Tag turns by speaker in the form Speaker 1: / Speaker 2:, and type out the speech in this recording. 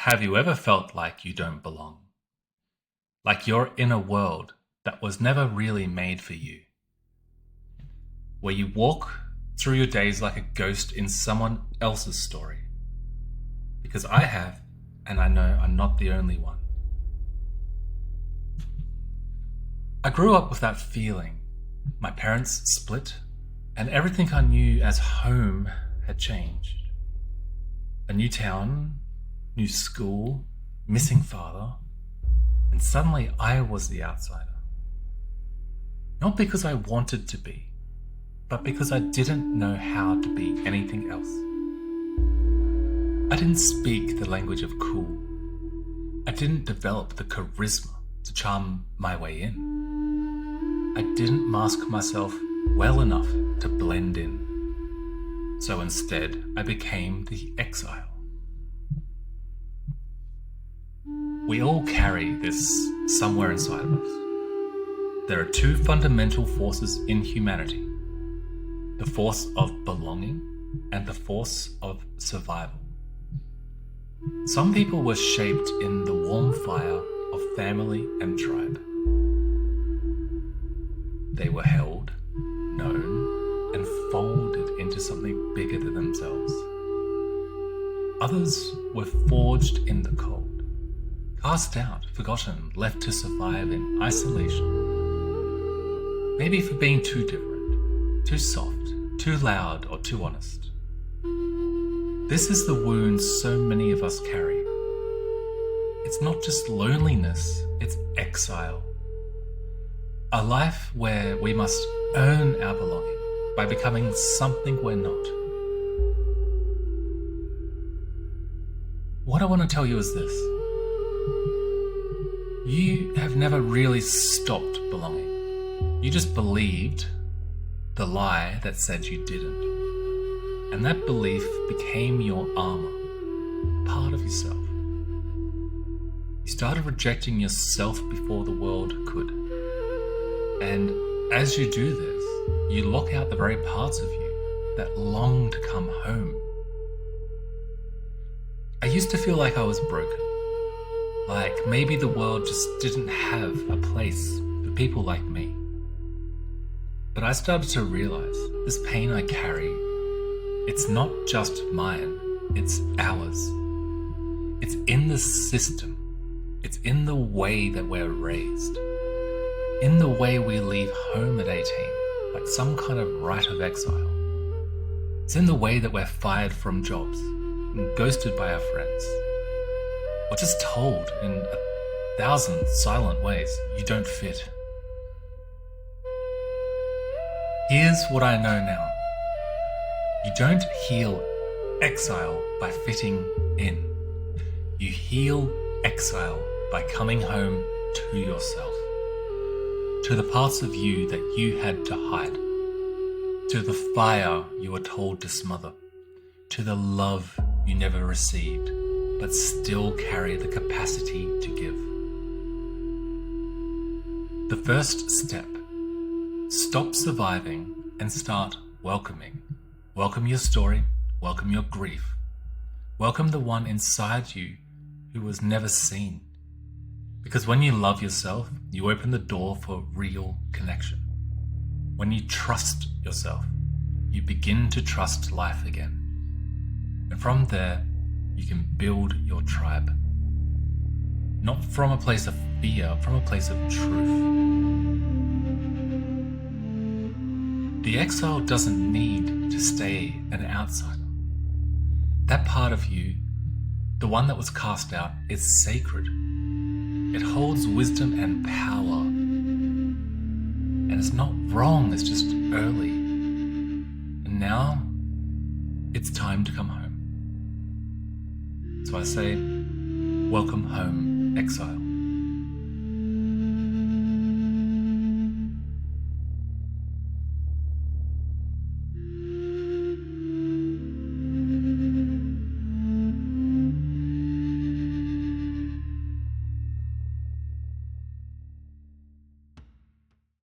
Speaker 1: Have you ever felt like you don't belong? Like you're in a world that was never really made for you? Where you walk through your days like a ghost in someone else's story? Because I have, and I know I'm not the only one. I grew up with that feeling. My parents split, and everything I knew as home had changed. A new town, new school, missing father, and suddenly I was the outsider. Not because I wanted to be, but because I didn't know how to be anything else. I didn't speak the language of cool. I didn't develop the charisma to charm my way in. I didn't mask myself well enough to blend in. So instead, I became the exile. We all carry this somewhere inside of us. There are two fundamental forces in humanity: the force of belonging and the force of survival. Some people were shaped in the warm fire of family and tribe. They were held, known, and folded into something bigger than themselves. Others were forged in the cold, cast out, forgotten, left to survive in isolation. Maybe for being too different, too soft, too loud, or too honest. This is the wound so many of us carry. It's not just loneliness, it's exile. A life where we must earn our belonging by becoming something we're not. What I want to tell you is this: you have never really stopped belonging. You just believed the lie that said you didn't. And that belief became your armor, part of yourself. You started rejecting yourself before the world could. And as you do this, you lock out the very parts of you that long to come home. I used to feel like I was broken. Like maybe the world just didn't have a place for people like me. But I started to realize this pain I carry, it's not just mine, it's ours. It's in the system. It's in the way that we're raised. In the way we leave home at 18, like some kind of rite of exile. It's in the way that we're fired from jobs and ghosted by our friends. Or just told in 1,000 silent ways you don't fit. Here's what I know now. You don't heal exile by fitting in. You heal exile by coming home to yourself. To the parts of you that you had to hide. To the fire you were told to smother. To the love you never received, but still carry the capacity to give. The first step: stop surviving and start welcoming. Welcome your story, welcome your grief. Welcome the one inside you who was never seen. Because when you love yourself, you open the door for real connection. When you trust yourself, you begin to trust life again. And from there, you can build your tribe. Not from a place of fear, from a place of truth. The exile doesn't need to stay an outsider. That part of you, the one that was cast out, is sacred. It holds wisdom and power. And it's not wrong, it's just early. And now, it's time to come home. So I say, welcome home, exile.